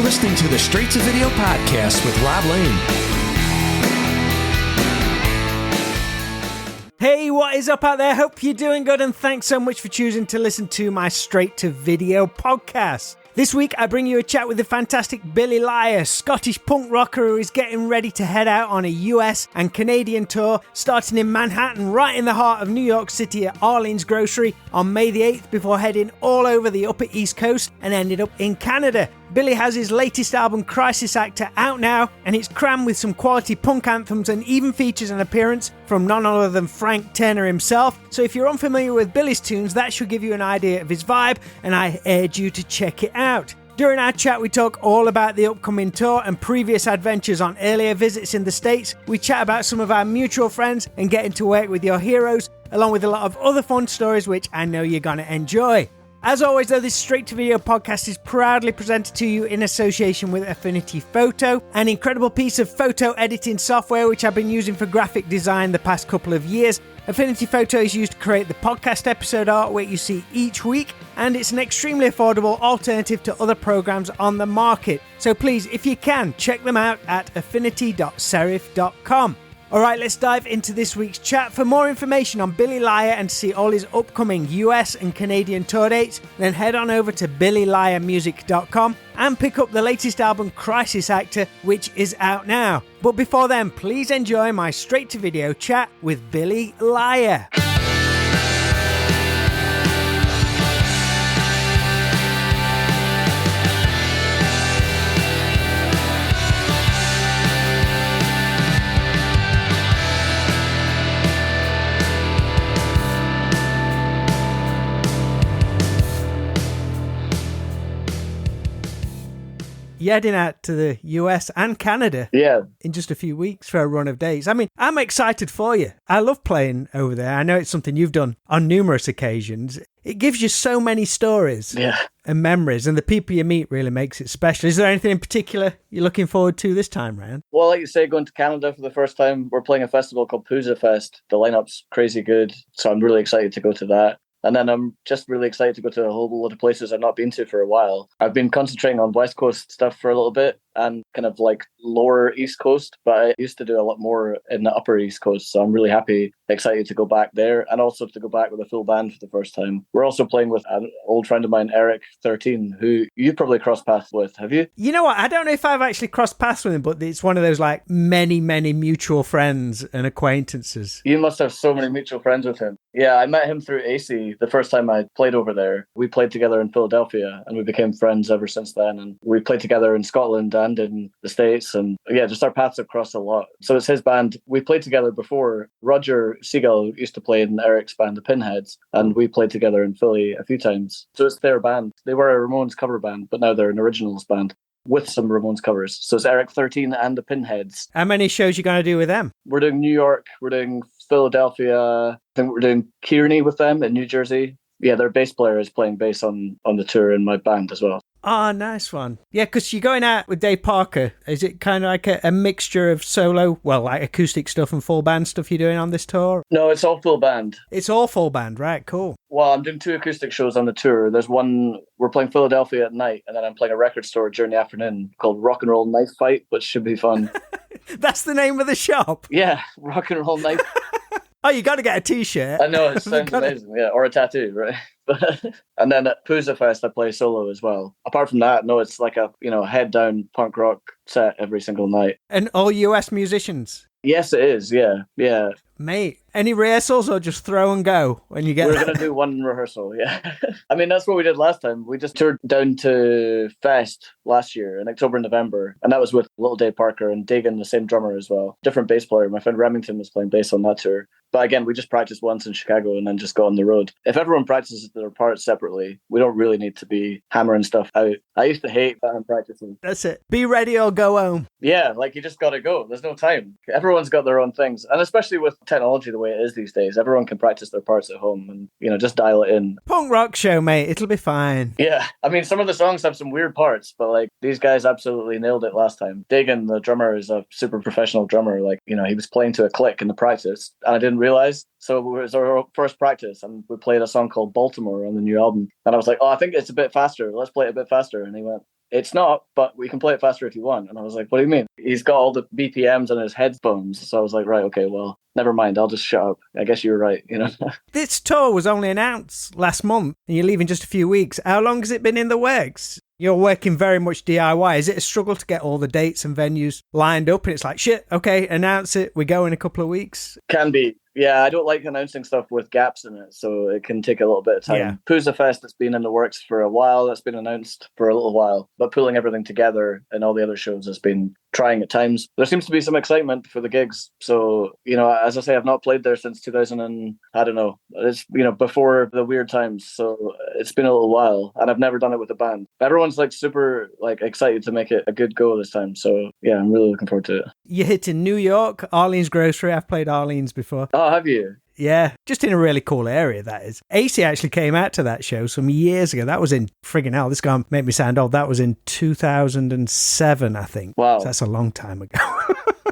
listening to the Straight to Video podcast with Rob Lane. Hey, what is up out there? Hope you're doing good, and thanks so much for choosing to listen to my Straight to Video podcast. This week, I bring you a chat with the fantastic Billy Liar, Scottish punk rocker who is getting ready to head out on a US and Canadian tour, starting in Manhattan, right in the heart of New York City at Arlene's Grocery on May the 8th, before heading all over the Upper East Coast and ended up in Canada. Billy has his latest album, Crisis Actor, out now, and it's crammed with some quality punk anthems and even features an appearance from none other than Frank Turner himself. So if you're unfamiliar with Billy's tunes, that should give you an idea of his vibe, and I urge you to check it out. During our chat, we talk all about the upcoming tour and previous adventures on earlier visits in the States. We chat about some of our mutual friends and getting to work with your heroes, along with a lot of other fun stories, which I know you're going to enjoy. As always, though, this Straight to Video podcast is proudly presented to you in association with Affinity Photo, an incredible piece of photo editing software which I've been using for graphic design the past couple of years. Affinity Photo is used to create the podcast episode artwork you see each week, and it's an extremely affordable alternative to other programs on the market. So please, if you can, check them out at affinity.serif.com. Alright, let's dive into this week's chat. For more information on Billy Liar and to see all his upcoming US and Canadian tour dates, then head on over to billyliarmusic.com and pick up the latest album, Crisis Actor, which is out now. But before then, please enjoy my Straight to Video chat with Billy Liar. You're heading out to the US and Canada in just a few weeks for a run of days. I mean, I'm excited for you. I love playing over there. I know it's something you've done on numerous occasions. It gives you so many stories and memories, and the people you meet really makes it special. Is there anything in particular you're looking forward to this time round? Well, like you say, going to Canada for the first time, we're playing a festival called Pooza Fest. The lineup's crazy good, so I'm really excited to go to that. And then I'm just really excited to go to a whole lot of places I've not been to for a while. I've been concentrating on West Coast stuff for a little bit and kind of like lower East Coast, but I used to do a lot more in the upper East Coast. So I'm really excited to go back there and also to go back with a full band for the first time. We're also playing with an old friend of mine, Eric 13, who you probably crossed paths with, have you? You know what? I don't know if I've actually crossed paths with him, but it's one of those like many mutual friends and acquaintances. You must have so many mutual friends with him. Yeah, I met him through AC the first time I played over there. We played together in Philadelphia and we became friends ever since then. And we played together in Scotland and in the States. And yeah, just our paths have crossed a lot. So it's his band. We played together before. Roger Seagull used to play in Eric's band, the Pinheads. And we played together in Philly a few times. So it's their band. They were a Ramones cover band, but now they're an originals band with some Ramones covers. So it's Eric 13 and the Pinheads. How many shows you going to do with them? We're doing New York. We're doing Philadelphia. I think we're doing Kearney with them in New Jersey. Yeah, their bass player is playing bass on the tour in my band as well. Oh, nice one. Yeah, because you're going out with Dave Parker. Is it kind of like a mixture of solo, well, like acoustic stuff and full band stuff you're doing on this tour? No, it's all full band. It's all full band, right? Cool. Well, I'm doing 2 acoustic shows on the tour. There's one, we're playing Philadelphia at night, and then I'm playing a record store during the afternoon called Rock and Roll Knife Fight, which should be fun. That's the name of the shop? Yeah, Rock and Roll Knife. Oh, you got to get a t-shirt. I know, it sounds amazing, yeah, or a tattoo, right? And then at Pooza Fest, I play solo as well. Apart from that, no, it's like a, head down punk rock set every single night. And all US musicians? Yes, it is, yeah. Mate, any rehearsals or just throw and go when you get We're going to do one rehearsal, yeah. I mean, that's what we did last time. We just toured down to Fest last year in October and November, and that was with Little Dave Parker and Dagan, the same drummer as well. Different bass player. My friend Remington was playing bass on that tour. But again, we just practiced once in Chicago and then just got on the road. If everyone practices their parts separately, we don't really need to be hammering stuff out. I used to hate band practicing. That's it. Be ready or go home. Yeah, like you just got to go. There's no time. Everyone's got their own things. And especially with technology the way it is these days, everyone can practice their parts at home and, just dial it in. Punk rock show, mate. It'll be fine. Yeah. I mean, some of the songs have some weird parts, but like these guys absolutely nailed it last time. Dagan, the drummer, is a super professional drummer. Like, he was playing to a click in the practice and I didn't realize. So it was our first practice and we played a song called Baltimore on the new album. And I was like, I think it's a bit faster. Let's play it a bit faster. And he went, it's not, but we can play it faster if you want. And I was like, what do you mean? He's got all the BPMs on his headphones. So I was like, right, okay, well, never mind. I'll just shut up. I guess you were right, you know. This tour was only announced last month and you're leaving just a few weeks. How long has it been in the works? You're working very much DIY. Is it a struggle to get all the dates and venues lined up? And it's like, shit, okay, announce it. We go in a couple of weeks. Can be. Yeah, I don't like announcing stuff with gaps in it, so it can take a little bit of time. Yeah. Pooza Fest has been in the works for a while. That's been announced for a little while, but pulling everything together and all the other shows has been trying at times. There seems to be some excitement for the gigs. So, you know, as I say, I've not played there since 2000 and I don't know. It's, you know, before the weird times. So it's been a little while and I've never done it with a band. Everyone's like super like excited to make it a good go this time. So yeah, I'm really looking forward to it. You're hitting New York, Arlene's Grocery. I've played Arlene's before. Oh, have you? Yeah, just in a really cool area, that is. AC actually came out to that show some years ago. That was in friggin' hell. This guy made me sound old. That was in 2007, I think. Wow. So that's a long time ago.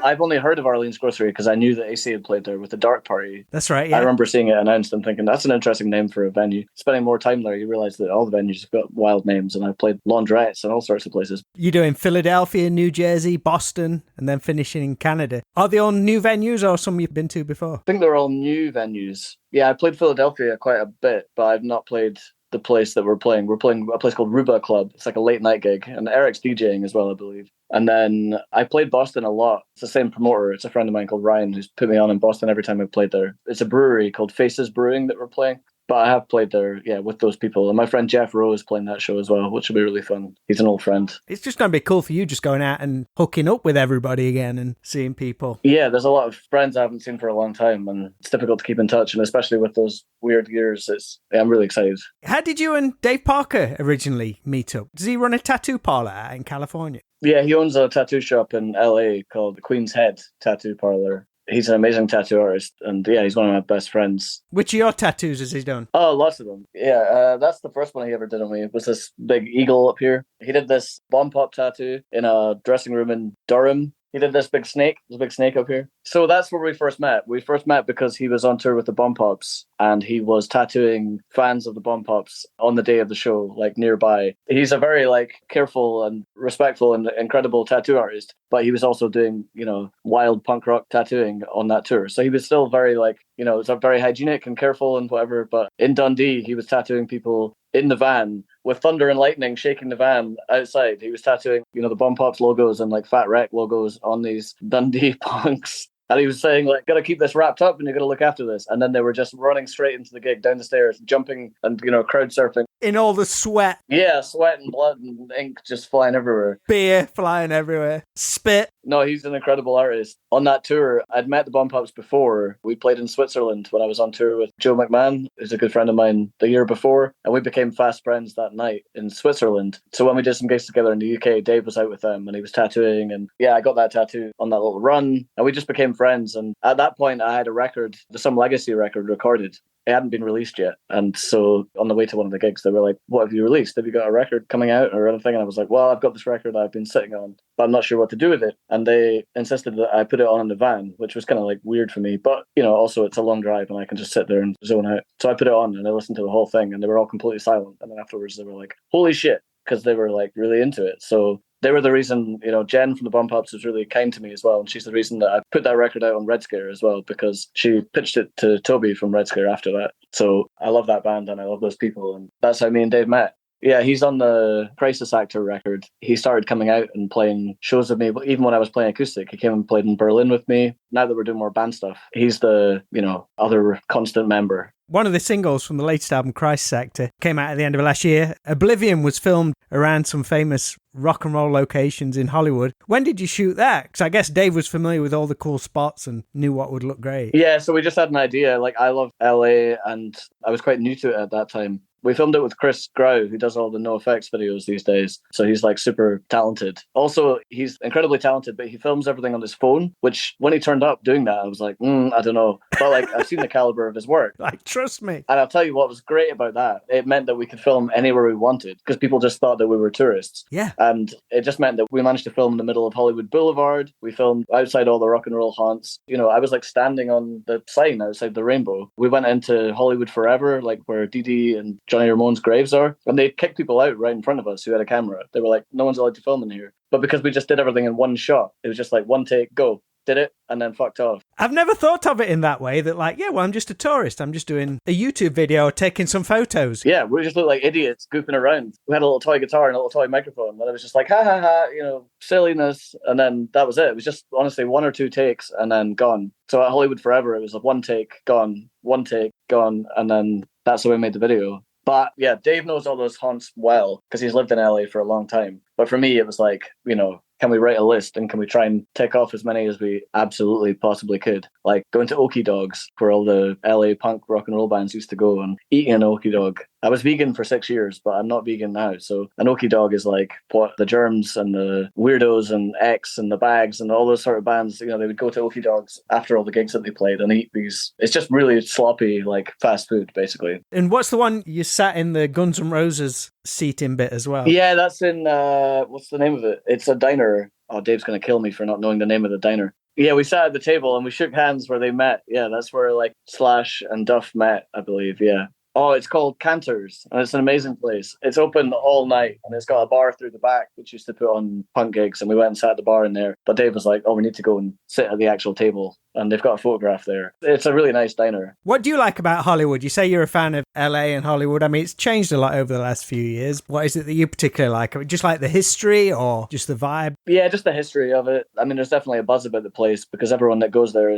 I've only heard of Arlene's Grocery because I knew that AC had played there with the Dark Party. That's right, yeah. I remember seeing it announced and thinking, that's an interesting name for a venue. Spending more time there, you realise that all the venues have got wild names, and I've played laundrettes and all sorts of places. You're doing Philadelphia, New Jersey, Boston, and then finishing in Canada. Are they all new venues or some you've been to before? I think they're all new venues. Yeah, I played Philadelphia quite a bit, but I've not played the place that we're playing. We're playing a place called Ruba Club. It's like a late night gig, and Eric's DJing as well, I believe. And then I played Boston a lot. It's the same promoter. It's a friend of mine called Ryan who's put me on in Boston every time I've played there. It's a brewery called Faces Brewing that we're playing. But I have played there, yeah, with those people. And my friend Jeff Rowe is playing that show as well, which will be really fun. He's an old friend. It's just going to be cool for you just going out and hooking up with everybody again and seeing people. Yeah, there's a lot of friends I haven't seen for a long time, and it's difficult to keep in touch. And especially with those weird years, I'm really excited. How did you and Dave Parker originally meet up? Does he run a tattoo parlor out in California? Yeah, he owns a tattoo shop in LA called the Queen's Head Tattoo Parlor. He's an amazing tattoo artist, and yeah, he's one of my best friends. Which of your tattoos has he done? Oh, lots of them. Yeah, that's the first one he ever did on me. It was this big eagle up here. He did this bomb pop tattoo in a dressing room in Durham. He did this big snake. There's a big snake up here. So that's where we first met. We first met because he was on tour with the Bomb Pops and he was tattooing fans of the Bomb Pops on the day of the show, like nearby. He's a very like careful and respectful and incredible tattoo artist, but he was also doing, you know, wild punk rock tattooing on that tour. So he was still very like, you know, it's very hygienic and careful and whatever. But in Dundee, he was tattooing people in the van with thunder and lightning shaking the van outside. He was tattooing, you know, the Bomb Pops logos and like Fat Wreck logos on these Dundee punks. And he was saying, like, gotta keep this wrapped up and you're gonna look after this. And then they were just running straight into the gig, down the stairs, jumping and, you know, crowd surfing. In all the sweat. Yeah, sweat and blood and ink just flying everywhere. Beer flying everywhere. Spit. No, he's an incredible artist. On that tour, I'd met the Bomb Pops before. We played in Switzerland when I was on tour with Joe McMahon, who's a good friend of mine, the year before. And we became fast friends that night in Switzerland. So when we did some gigs together in the UK, Dave was out with them and he was tattooing. And yeah, I got that tattoo on that little run. And we just became friends. And at that point, I had a record, the Some Legacy record recorded. It hadn't been released yet. And so on the way to one of the gigs, they were like, what have you released? Have you got a record coming out or anything? And I was like, well, I've got this record I've been sitting on, but I'm not sure what to do with it. And they insisted that I put it on in the van, which was kind of like weird for me. But, you know, also it's a long drive and I can just sit there and zone out. So I put it on and I listened to the whole thing and they were all completely silent. And then afterwards they were like, holy shit, because they were like really into it. So they were the reason, you know, Jen from the Bomb Pops was really kind to me as well. And she's the reason that I put that record out on Red Scare as well, because she pitched it to Toby from Red Scare after that. So I love that band and I love those people. And that's how me and Dave met. Yeah, he's on the Crisis Actor record. He started coming out and playing shows with me. Even when I was playing acoustic, he came and played in Berlin with me. Now that we're doing more band stuff, he's the, you know, other constant member. One of the singles from the latest album, Crisis Actor, came out at the end of last year. Oblivion was filmed around some famous rock and roll locations in Hollywood. When did you shoot that? Because I guess Dave was familiar with all the cool spots and knew what would look great. Yeah, so we just had an idea. Like, I love LA and I was quite new to it at that time. We filmed it with Chris Grau, who does all the No Effects videos these days. So he's like super talented. Also, he's incredibly talented, but he films everything on his phone, which when he turned up doing that, I was like, I don't know. But like, I've seen the caliber of his work. Like, trust me. And I'll tell you what was great about that. It meant that we could film anywhere we wanted because people just thought that we were tourists. Yeah. And it just meant that we managed to film in the middle of Hollywood Boulevard. We filmed outside all the rock and roll haunts. You know, I was like standing on the sign outside the Rainbow. We went into Hollywood Forever, like where Dee Dee and Johnny Ramone's graves are. And they kicked people out right in front of us who had a camera. They were like, no one's allowed to film in here. But because we just did everything in one shot, it was just like one take, go. Did it, and then fucked off. I've never thought of it in that way, that like, yeah, well, I'm just a tourist. I'm just doing a YouTube video, taking some photos. Yeah, we just looked like idiots goofing around. We had a little toy guitar and a little toy microphone, and it was just like, ha ha ha, silliness. And then that was it. It was just, honestly, 1 or 2 takes and then gone. So at Hollywood Forever, it was like 1 take, gone, 1 take, gone, and then that's the way we made the video. But yeah, Dave knows all those haunts well because he's lived in LA for a long time. But for me, it was like, can we write a list and can we try and tick off as many as we absolutely possibly could? Like going to Okie Dogs, where all the LA punk rock and roll bands used to go, and eating an Okie Dog. I was vegan for 6 years, but I'm not vegan now. So an Okie Dog is like what the Germs and the Weirdos and X and the Bags and all those sort of bands, they would go to Okie Dogs after all the gigs that they played and eat these. It's just really sloppy, like fast food, basically. And what's the one you sat in the Guns N' Roses seating bit as well? Yeah, that's in, what's the name of it? It's a diner. Oh, Dave's going to kill me for not knowing the name of the diner. Yeah, we sat at the table and we shook hands where they met. Yeah, that's where like Slash and Duff met, I believe. Yeah. Oh, it's called Cantor's, and it's an amazing place. It's open all night, and it's got a bar through the back, which used to put on punk gigs, and we went and sat at the bar in there. But Dave was like, oh, we need to go and sit at the actual table, and they've got a photograph there. It's a really nice diner. What do you like about Hollywood? You say you're a fan of LA and Hollywood. I mean, it's changed a lot over the last few years. What is it that you particularly like? Just like the history or just the vibe? Yeah, just the history of it. I mean, there's definitely a buzz about the place because everyone that goes there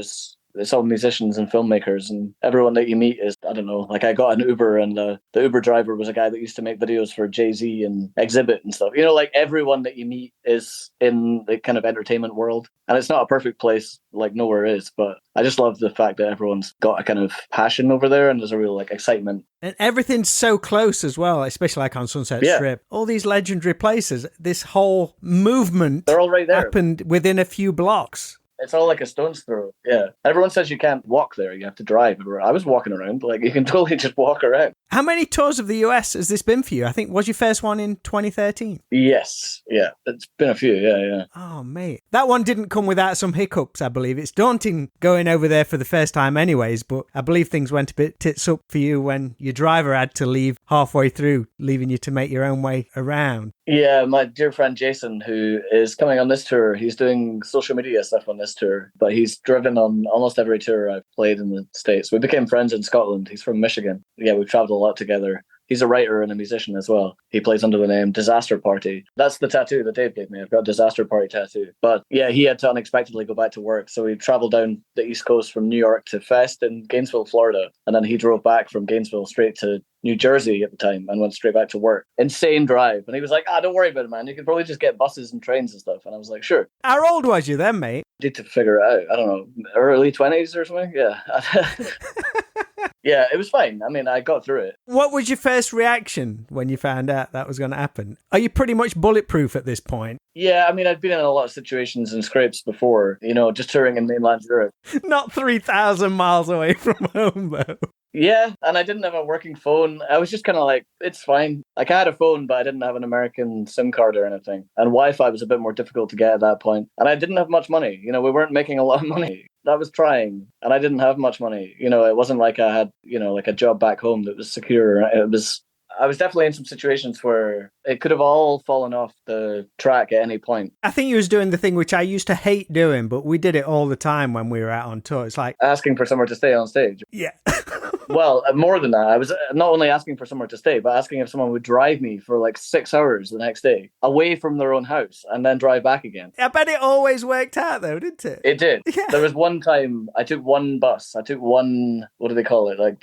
it's all musicians and filmmakers, and everyone that you meet is, I don't know, like I got an Uber and the Uber driver was a guy that used to make videos for Jay-Z and Exhibit and stuff. Like everyone that you meet is in the kind of entertainment world, and it's not a perfect place, like nowhere is, but I just love the fact that everyone's got a kind of passion over there and there's a real like excitement. And everything's so close as well, especially like on Sunset Strip. All these legendary places, this whole movement, they're all right there. Happened within a few blocks. It's all like a stone's throw. Yeah. Everyone says you can't walk there. You have to drive. I was walking around. Like, you can totally just walk around. How many tours of the US has this been for you? I think, was your first one in 2013? Yes. Yeah. It's been a few. Yeah. Oh, mate. That one didn't come without some hiccups, I believe. It's daunting going over there for the first time anyways, but I believe things went a bit tits up for you when your driver had to leave halfway through, leaving you to make your own way around. Yeah, my dear friend Jason, who is coming on this tour, he's doing social media stuff on this tour, but he's driven on almost every tour I've played in the States. We became friends in Scotland. He's from Michigan. Yeah, we've traveled a lot together. He's a writer and a musician as well. He plays under the name Disaster Party. That's the tattoo that Dave gave me. I've got a Disaster Party tattoo. But yeah, he had to unexpectedly go back to work. So we traveled down the East Coast from New York to Fest in Gainesville, Florida. And then he drove back from Gainesville straight to New Jersey at the time and went straight back to work. Insane drive. And he was like, don't worry about it, man. You can probably just get buses and trains and stuff. And I was like, sure. How old was you then, mate? Need to figure it out. I don't know, early 20s or something? Yeah. Yeah, it was fine. I mean, I got through it. What was your first reaction when you found out that was going to happen? Are you pretty much bulletproof at this point? Yeah, I mean, I'd been in a lot of situations and scrapes before, just touring in mainland Europe. Not 3,000 miles away from home, though. Yeah, and I didn't have a working phone. I was just kind of like, it's fine. Like, I had a phone, but I didn't have an American SIM card or anything. And Wi-Fi was a bit more difficult to get at that point. And I didn't have much money. We weren't making a lot of money. I was trying, and I didn't have much money. It wasn't like I had, like a job back home that was secure. I was definitely in some situations where it could have all fallen off the track at any point. I think you was doing the thing which I used to hate doing, but we did it all the time when we were out on tour. It's like asking for somewhere to stay on stage. Yeah. Well, more than that, I was not only asking for somewhere to stay, but asking if someone would drive me for like 6 hours the next day away from their own house and then drive back again. I bet it always worked out though, didn't it? It did. Yeah. There was one time I took one bus. I took one, what do they call it? Like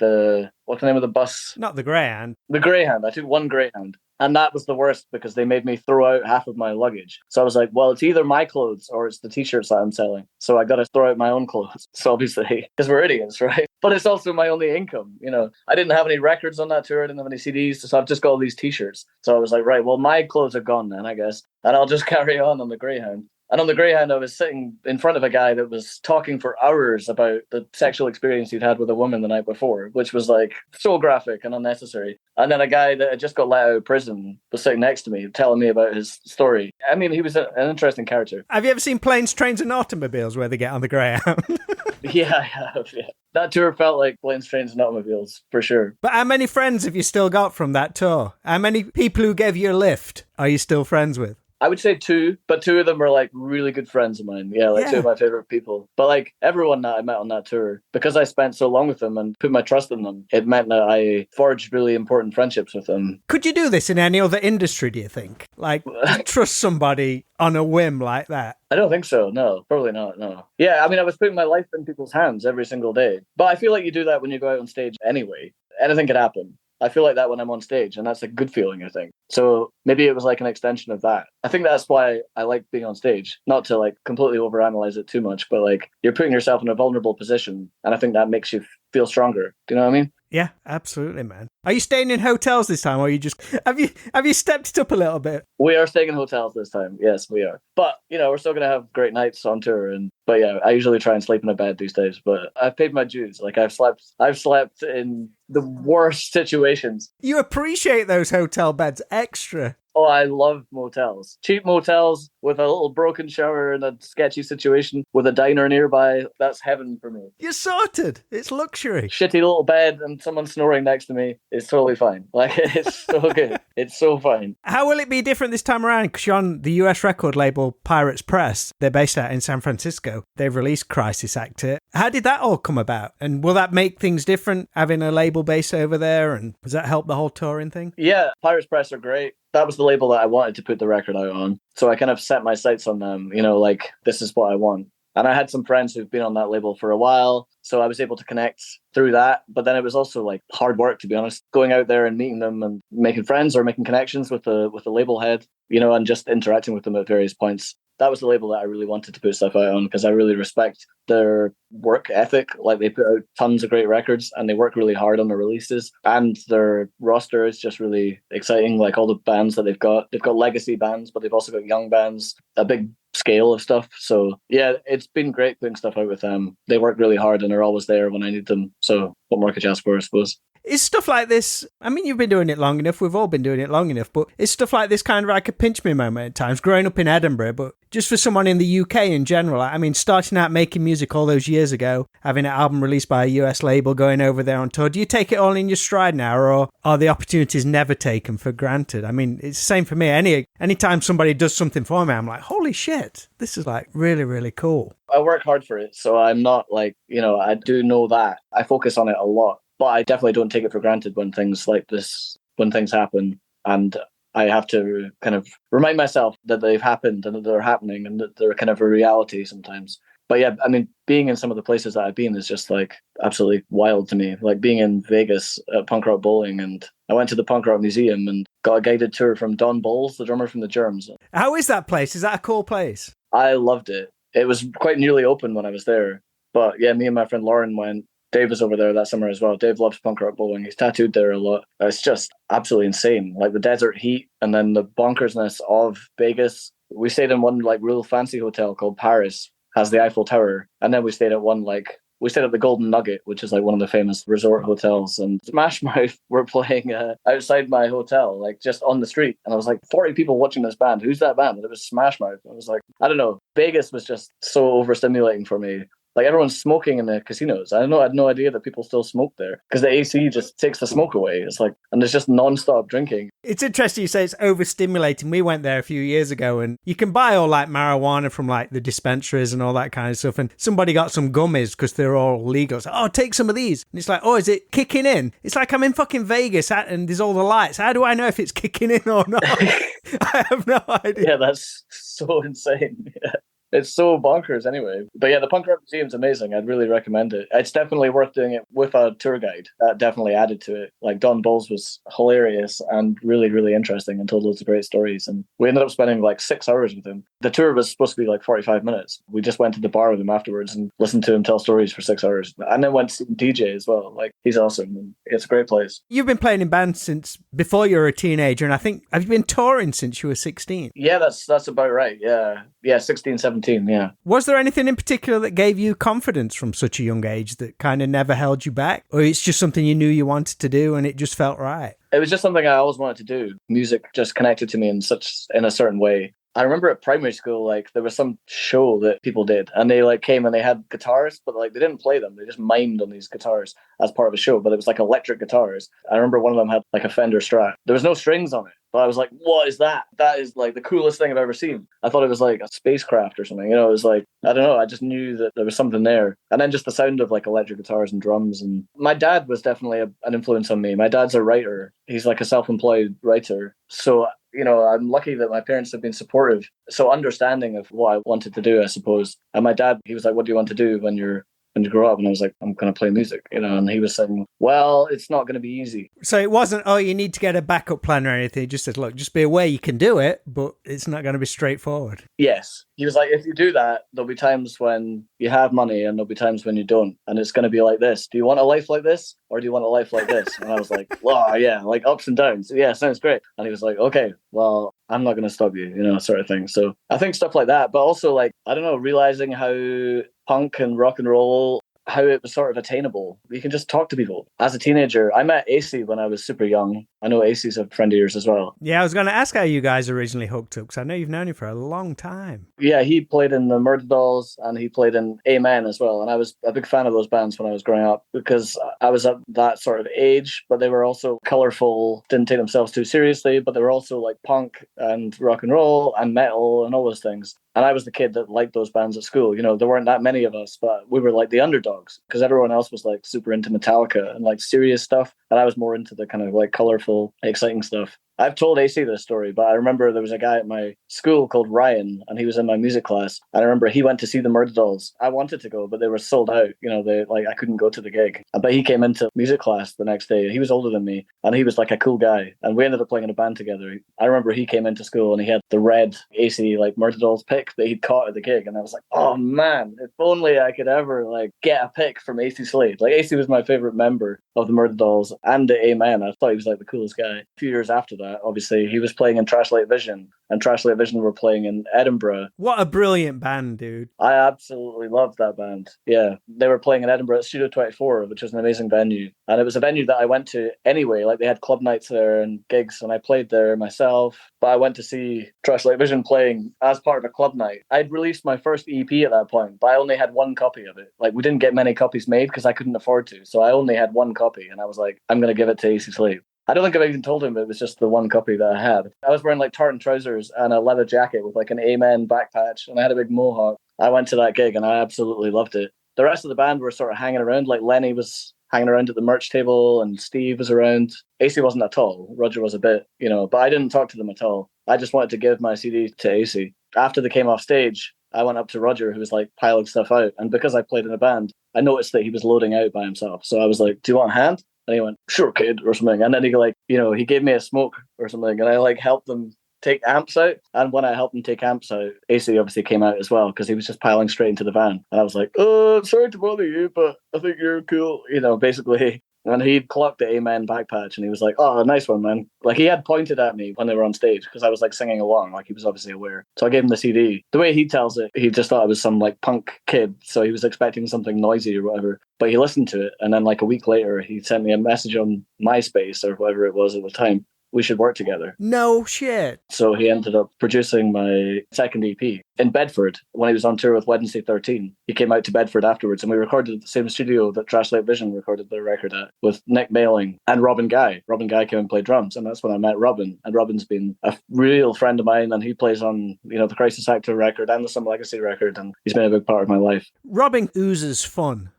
what's the name of the bus? Not the Greyhound. The Greyhound. I took one Greyhound. And that was the worst because they made me throw out half of my luggage. So I was like, well, it's either my clothes or it's the t-shirts that I'm selling. So I got to throw out my own clothes. So obviously, because we're idiots, right? But it's also my only income. I didn't have any records on that tour. I didn't have any CDs. So I've just got all these t-shirts. So I was like, right, well, my clothes are gone then, I guess. And I'll just carry on the Greyhound. And on the Greyhound, I was sitting in front of a guy that was talking for hours about the sexual experience he'd had with a woman the night before, which was like so graphic and unnecessary. And then a guy that had just got let out of prison was sitting next to me, telling me about his story. I mean, he was an interesting character. Have you ever seen Planes, Trains and Automobiles where they get on the Greyhound? Yeah, I have, yeah. That tour felt like Planes, Trains and Automobiles, for sure. But how many friends have you still got from that tour? How many people who gave you a lift are you still friends with? I would say two, but two of them were like really good friends of mine. Yeah, like two of my favorite people. But like everyone that I met on that tour, because I spent so long with them and put my trust in them, it meant that I forged really important friendships with them. Could you do this in any other industry, do you think? Like, trust somebody on a whim like that? I don't think so. No, probably not. No. Yeah, I mean, I was putting my life in people's hands every single day. But I feel like you do that when you go out on stage anyway. Anything could happen. I feel like that when I'm on stage, and that's a good feeling, I think. So maybe it was like an extension of that. I think that's why I like being on stage, not to like completely overanalyze it too much, but like you're putting yourself in a vulnerable position, and I think that makes you feel stronger. Do you know what I mean? Yeah, absolutely, man. Are you staying in hotels this time, or are you just have you stepped it up a little bit? We are staying in hotels this time. Yes, we are. But you know, we're still gonna have great nights on tour, but yeah, I usually try and sleep in a bed these days. But I've paid my dues. Like I've slept in the worst situations. You appreciate those hotel beds extra. Oh, I love motels. Cheap motels with a little broken shower in a sketchy situation with a diner nearby. That's heaven for me. You're sorted. It's luxury. Shitty little bed and someone snoring next to me is totally fine. Like, it's so good. It's so fine. How will it be different this time around? Because you're on the US record label Pirates Press. They're based out in San Francisco. They've released Crisis Actor. How did that all come about? And will that make things different, having a label base over there? And does that help the whole touring thing? Yeah, Pirates Press are great. That was the label that I wanted to put the record out on. So I kind of set my sights on them, you know, like, this is what I want. And I had some friends who've been on that label for a while, so I was able to connect through that. But then it was also like hard work, to be honest, going out there and meeting them and making friends or making connections with the label head, you know, and just interacting with them at various points. That was the label that I really wanted to put stuff out on because I really respect their work ethic. Like, they put out tons of great records and they work really hard on the releases, and their roster is just really exciting. Like, all the bands that they've got legacy bands, but they've also got young bands, a big scale of stuff. So yeah, it's been great putting stuff out with them. They work really hard and they're always there when I need them. So what more could you ask for, I suppose? Is stuff like this, I mean, you've been doing it long enough, we've all been doing it long enough, but is stuff like this kind of like a pinch me moment at times, growing up in Edinburgh, but just for someone in the UK in general? I mean, starting out making music all those years ago, having an album released by a US label, going over there on tour, do you take it all in your stride now, or are the opportunities never taken for granted? I mean, it's the same for me. Anytime somebody does something for me, I'm like, holy shit, this is like really, really cool. I work hard for it, so I'm not like, you know, I do know that. I focus on it a lot. But I definitely don't take it for granted when things like this, when things happen. And I have to kind of remind myself that they've happened and that they're happening and that they're kind of a reality sometimes. But yeah, I mean, being in some of the places that I've been is just like absolutely wild to me. Like being in Vegas at Punk Rock Bowling, and I went to the Punk Rock Museum and got a guided tour from Don Bowles, the drummer from the Germs. How is that place? Is that a cool place? I loved it. It was quite nearly open when I was there. But yeah, me and my friend Lauren went. Dave was over there that summer as well. Dave loves Punk Rock Bowling. He's tattooed there a lot. It's just absolutely insane. Like the desert heat and then the bonkersness of Vegas. We stayed in one like real fancy hotel called Paris, has the Eiffel Tower. And then we stayed at the Golden Nugget, which is like one of the famous resort hotels. And Smash Mouth were playing outside my hotel, like just on the street. And I was like, 40 people watching this band. Who's that band? And it was Smash Mouth. I was like, I don't know. Vegas was just so overstimulating for me. Like, everyone's smoking in the casinos. I had no idea that people still smoke there because the AC just takes the smoke away. It's like, and there's just non-stop drinking. It's interesting you say it's overstimulating. We went there a few years ago and you can buy all like marijuana from like the dispensaries and all that kind of stuff. And somebody got some gummies because they're all legal. So, take some of these. And it's like, is it kicking in? It's like I'm in fucking Vegas and there's all the lights. How do I know if it's kicking in or not? I have no idea. Yeah, that's so insane. Yeah. It's so bonkers anyway. But yeah, the Punk Rock Museum's amazing. I'd really recommend it. It's definitely worth doing it with a tour guide. That definitely added to it. Like Don Bowles was hilarious and really, really interesting and told loads of great stories. And we ended up spending like 6 hours with him. The tour was supposed to be like 45 minutes. We just went to the bar with him afterwards and listened to him tell stories for 6 hours. And then went to see him DJ as well. Like, he's awesome. And it's a great place. You've been playing in bands since before you were a teenager, and I think, have you been touring since you were 16? Yeah, that's about right. Yeah, 16, 17, yeah. Was there anything in particular that gave you confidence from such a young age that kind of never held you back? Or it's just something you knew you wanted to do and it just felt right? It was just something I always wanted to do. Music just connected to me in a certain way. I remember at primary school, like, there was some show that people did, and they like came and they had guitars, but like they didn't play them. They just mimed on these guitars as part of a show, but it was like electric guitars. I remember one of them had like a Fender Strat. There was no strings on it, but I was like, what is that? That is like the coolest thing I've ever seen. I thought it was like a spacecraft or something. You know, it was like, I don't know. I just knew that there was something there. And then just the sound of like electric guitars and drums. And my dad was definitely an influence on me. My dad's a writer. He's like a self-employed writer. So, you know, I'm lucky that my parents have been supportive, so understanding of what I wanted to do, I suppose. And my dad, he was like, what do you want to do when you grow up? And I was like, I'm going to play music, you know. And he was saying, well, it's not going to be easy. So it wasn't, oh, you need to get a backup plan or anything. He just said, look, just be aware you can do it, but it's not going to be straightforward. Yes. He was like, if you do that, there'll be times when you have money and there'll be times when you don't. And it's going to be like this. Do you want a life like this? Or do you want a life like this? And I was like, wow, yeah, like ups and downs. Yeah, sounds great. And he was like, okay, well, I'm not going to stop you, you know, sort of thing. So I think stuff like that, but also like, I don't know, realizing how punk and rock and roll, how it was sort of attainable. You can just talk to people. As a teenager, I met AC when I was super young. I know AC's a friend of yours as well. Yeah, I was going to ask how you guys originally hooked up, because I know you've known him for a long time. Yeah, he played in the Murder Dolls and he played in Amen as well. And I was a big fan of those bands when I was growing up because I was at that sort of age, but they were also colourful, didn't take themselves too seriously, but they were also like punk and rock and roll and metal and all those things. And I was the kid that liked those bands at school. You know, there weren't that many of us, but we were like the underdogs because everyone else was like super into Metallica and like serious stuff. And I was more into the kind of like colorful, exciting stuff. I've told AC this story, but I remember there was a guy at my school called Ryan, and he was in my music class. And I remember he went to see the Murder Dolls. I wanted to go, but they were sold out. You know, I couldn't go to the gig. But he came into music class the next day. He was older than me, and he was like a cool guy. And we ended up playing in a band together. I remember he came into school and he had the red AC like Murder Dolls pick that he'd caught at the gig, and I was like, oh man, if only I could ever like get a pick from AC Slade. Like AC was my favorite member of the Murder Dolls and the Amen. I thought he was like the coolest guy. A few years after that, obviously, he was playing in Trash Light Vision, and Trash Light Vision were playing in Edinburgh. What a brilliant band, dude. I absolutely loved that band. Yeah, they were playing in Edinburgh at Studio 24, which was an amazing venue. And it was a venue that I went to anyway. Like, they had club nights there and gigs, and I played there myself. But I went to see Trash Light Vision playing as part of a club night. I'd released my first EP at that point, but I only had one copy of it. Like, we didn't get many copies made because I couldn't afford to. So I only had one copy, and I was like, I'm going to give it to AC Slade. I don't think I've even told him it was just the one copy that I had. I was wearing like tartan trousers and a leather jacket with like an Amen back patch, and I had a big mohawk. I went to that gig and I absolutely loved it. The rest of the band were sort of hanging around. Like Lenny was hanging around at the merch table and Steve was around. AC wasn't at all. Roger was a bit, you know, but I didn't talk to them at all. I just wanted to give my CD to AC. After they came off stage, I went up to Roger, who was like piling stuff out. And because I played in a band, I noticed that he was loading out by himself. So I was like, do you want a hand? And he went, sure, kid, or something. And then he like, you know, he gave me a smoke or something. And I like helped them take amps out. And when I helped him take amps out, AC obviously came out as well because he was just piling straight into the van. And I was like, oh, sorry to bother you, but I think you're cool. You know, basically. And he'd clocked the Amen back patch and he was like, oh, nice one, man. Like he had pointed at me when they were on stage because I was like singing along, like he was obviously aware. So I gave him the CD. The way he tells it, he just thought I was some like punk kid. So he was expecting something noisy or whatever. But he listened to it. And then like a week later, he sent me a message on MySpace or whatever it was at the time. We should work together. No shit. So he ended up producing my second EP in Bedford when he was on tour with Wednesday 13. He came out to Bedford afterwards and we recorded at the same studio that Trash Light Vision recorded their record at with Nick Mailing and Robin Guy. Robin Guy came and played drums, and that's when I met Robin. And Robin's been a real friend of mine, and he plays on, you know, the Crisis Actor record and the Some Legacy record, and he's been a big part of my life. Robin oozes fun.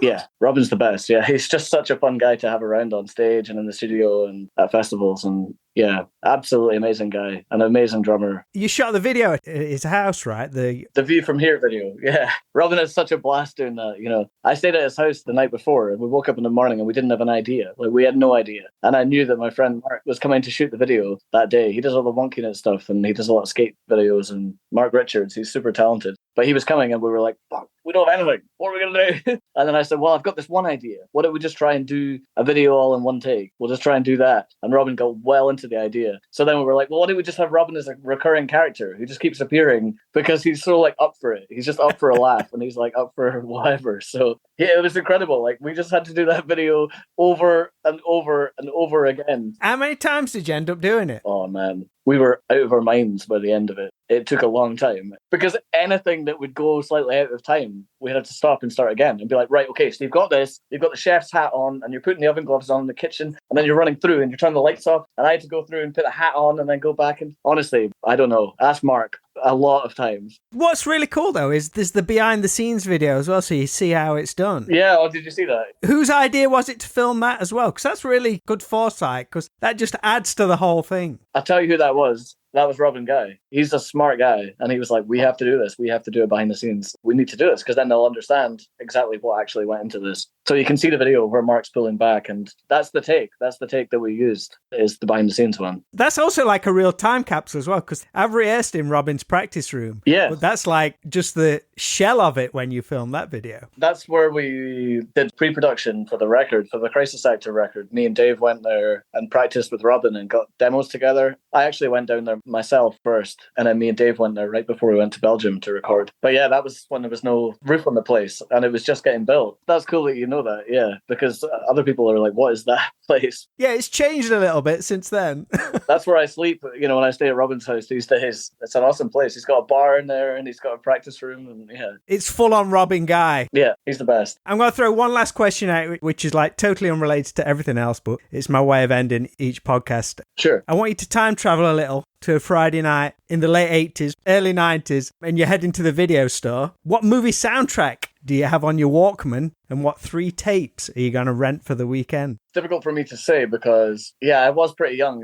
Yeah, Robin's the best. Yeah, he's just such a fun guy to have around on stage and in the studio and at festivals. And Yeah, absolutely amazing guy, an amazing drummer. You shot the video at his house, right? The View from Here video, yeah. Robin had such a blast doing that. I stayed at his house the night before, and we woke up in the morning and we didn't have an idea. Like, we had no idea. And I knew that my friend Mark was coming to shoot the video that day. He does all the wonkiness stuff, and he does a lot of skate videos, and Mark Richards, he's super talented. But he was coming, and we were like, fuck, we don't have anything. What are we going to do? And then I said, well, I've got this one idea. Why don't we just try and do a video all in one take? We'll just try and do that. And Robin got well into the idea. So then we were like, well, why don't we just have Robin as a recurring character who just keeps appearing because he's so like up for it. He's just up for a laugh, and he's like up for whatever. So yeah, it was incredible. Like, we just had to do that video over and over and over again. How many times did you end up doing it? Oh man, we were out of our minds by the end of it. It took a long time because anything that would go slightly out of time, we had to stop and start again and be like, right, okay, so you've got this, you've got the chef's hat on, and you're putting the oven gloves on in the kitchen, and then you're running through and you're turning the lights off, and I had to go through and put a hat on and then go back. And honestly, I don't know. Ask Mark. A lot of times. What's really cool though is there's the behind the scenes video as well, so you see how it's done. Yeah, oh, did you see that? Whose idea was it to film that as well? Because that's really good foresight, because that just adds to the whole thing. I'll tell you who that was. That was Robin Guy. He's a smart guy. And he was like, we have to do this. We have to do it behind the scenes. We need to do this because then they'll understand exactly what actually went into this. So you can see the video where Mark's pulling back, and that's the take. That's the take that we used, is the behind the scenes one. That's also like a real time capsule as well, because I've rehearsed in Robin's practice room. Yeah. But that's like just the shell of it when you film that video. That's where we did pre-production for the record, for the Crisis Actor record. Me and Dave went there and practiced with Robin and got demos together. I actually went down there myself first, and then me and Dave went there right before we went to Belgium to record. But yeah, that was when there was no roof on the place and it was just getting built. That's cool that you know that, yeah, because other people are like, what is that place? Yeah, it's changed a little bit since then. That's where I sleep, when I stay at Robin's house these days. It's an awesome place. He's got a bar in there and he's got a practice room, and yeah. It's full on Robin Guy. Yeah, he's the best. I'm going to throw one last question out, which is like totally unrelated to everything else, but it's my way of ending each podcast. Sure. I want you to time travel a little to a Friday night in the late 80s, early 90s, and you're heading to the video store. What movie soundtrack do you have on your Walkman, and what 3 tapes are you going to rent for the weekend? It's difficult for me to say because, yeah, I was pretty young,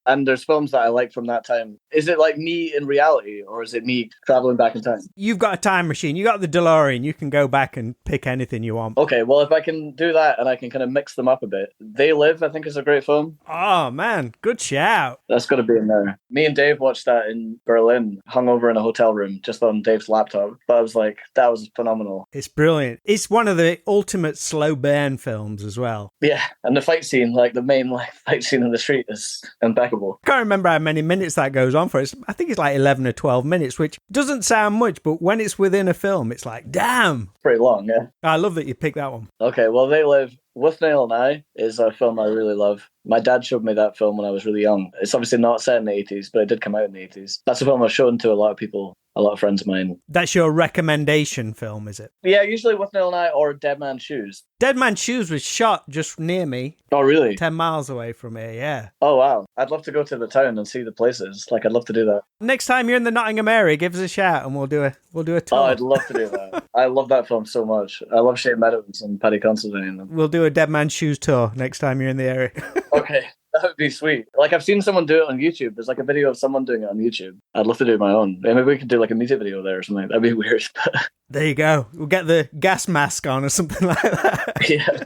and there's films that I like from that time. Is it like me in reality, or is it me traveling back in time? You've got a time machine. You got the DeLorean. You can go back and pick anything you want. Okay, well, if I can do that and I can kind of mix them up a bit. They Live, I think, is a great film. Oh, man. Good shout. That's got to be in there. Me and Dave watched that in Berlin, hungover in a hotel room, just on Dave's laptop. But I was like, that was phenomenal. It's brilliant. It's one of the ultimate slow burn films as well. Yeah, and the fight scene, like the main fight scene in the street, is impeccable. I can't remember how many minutes that goes on for. I think it's like 11 or 12 minutes, which doesn't sound much, but when it's within a film, it's like, damn. Pretty long, yeah. I love that you picked that one. Okay, well, They Live, With Nail and I is a film I really love. My dad showed me that film when I was really young. It's obviously not set in the 80s, but it did come out in the 80s. That's a film I've shown to a lot of people, a lot of friends of mine. That's your recommendation film, is it? Yeah, usually With Nail and I or Dead Man's Shoes. Dead Man's Shoes was shot just near me. Oh, really? 10 miles away from here, yeah. Oh, wow. I'd love to go to the town and see the places. Like, I'd love to do that. Next time you're in the Nottingham area, give us a shout and we'll do a tour. Oh, I'd love to do that. I love that film so much. I love Shane Meadows and Paddy Considine. We'll do a Dead Man's Shoes tour next time you're in the area. Okay. That would be sweet. Like, I've seen someone do it on YouTube. There's like a video of someone doing it on YouTube. I'd love to do my own. Maybe we could do like a music video there or something. That'd be weird. There you go. We'll get the gas mask on or something like that. Yeah.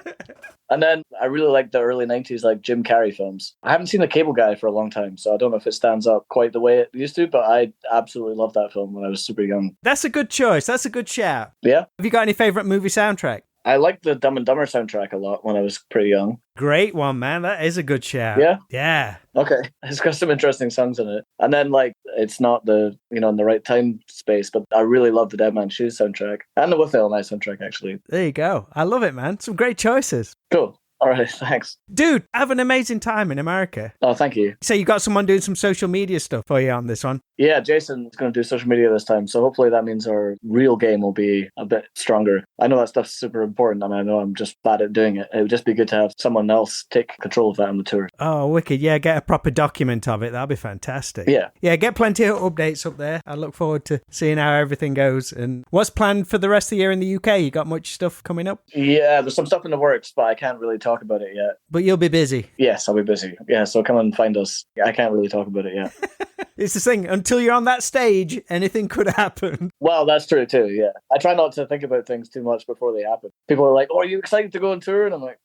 And then I really like the early 90s, like Jim Carrey films. I haven't seen The Cable Guy for a long time, so I don't know if it stands up quite the way it used to, but I absolutely loved that film when I was super young. That's a good choice. That's a good shout. Yeah. Have you got any favourite movie soundtrack? I liked the Dumb and Dumber soundtrack a lot when I was pretty young. Great one, man. That is a good shout. Yeah? Yeah. Okay. It's got some interesting songs in it. And then, like, it's not the, in the right time space, but I really love the Dead Man's Shoes soundtrack. And the With Nail and I soundtrack, actually. There you go. I love it, man. Some great choices. Cool. All right, thanks. Dude, have an amazing time in America. Oh, thank you. So you got someone doing some social media stuff for you on this one? Yeah, Jason's going to do social media this time, so hopefully that means our real game will be a bit stronger. I know that stuff's super important, and I know I'm just bad at doing it. It would just be good to have someone else take control of that on the tour. Oh, wicked. Yeah, get a proper document of it. That'd be fantastic. Yeah. Yeah, get plenty of updates up there. I look forward to seeing how everything goes. And what's planned for the rest of the year in the UK? You got much stuff coming up? Yeah, there's some stuff in the works, but I can't really talk talk about it yet. But you'll be busy. Yes, I'll be busy. Yeah, so come and find us. I can't really talk about it yet. It's the thing, until you're on that stage, anything could happen. Well, that's true too, yeah. I try not to think about things too much before they happen. People are like, oh, are you excited to go on tour? And I'm like,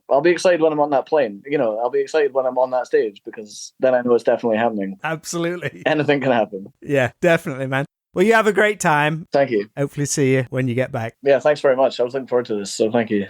I'll be excited when I'm on that plane. I'll be excited when I'm on that stage, because then I know it's definitely happening. Absolutely. Anything can happen. Yeah, definitely, man. Well, you have a great time. Thank you. Hopefully see you when you get back. Yeah, thanks very much. I was looking forward to this, so thank you.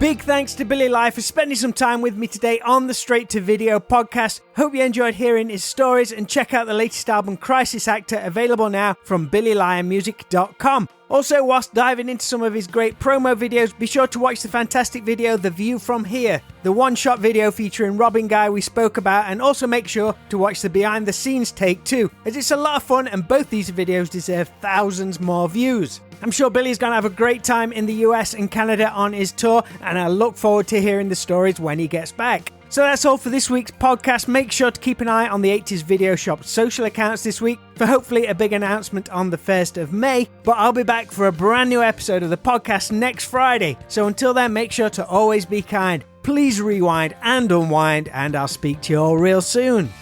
Big thanks to Billy Lai for spending some time with me today on the Straight to Video podcast. Hope you enjoyed hearing his stories, and check out the latest album, Crisis Actor, available now from BillyLionMusic.com. Also, whilst diving into some of his great promo videos, be sure to watch the fantastic video, The View From Here, the one-shot video featuring Robin Guy we spoke about, and also make sure to watch the behind the scenes take too, as it's a lot of fun and both these videos deserve thousands more views. I'm sure Billy's going to have a great time in the US and Canada on his tour, and I look forward to hearing the stories when he gets back. So that's all for this week's podcast. Make sure to keep an eye on the 80s Video Shop's social accounts this week for hopefully a big announcement on the 1st of May. But I'll be back for a brand new episode of the podcast next Friday. So until then, make sure to always be kind. Please rewind and unwind, and I'll speak to you all real soon.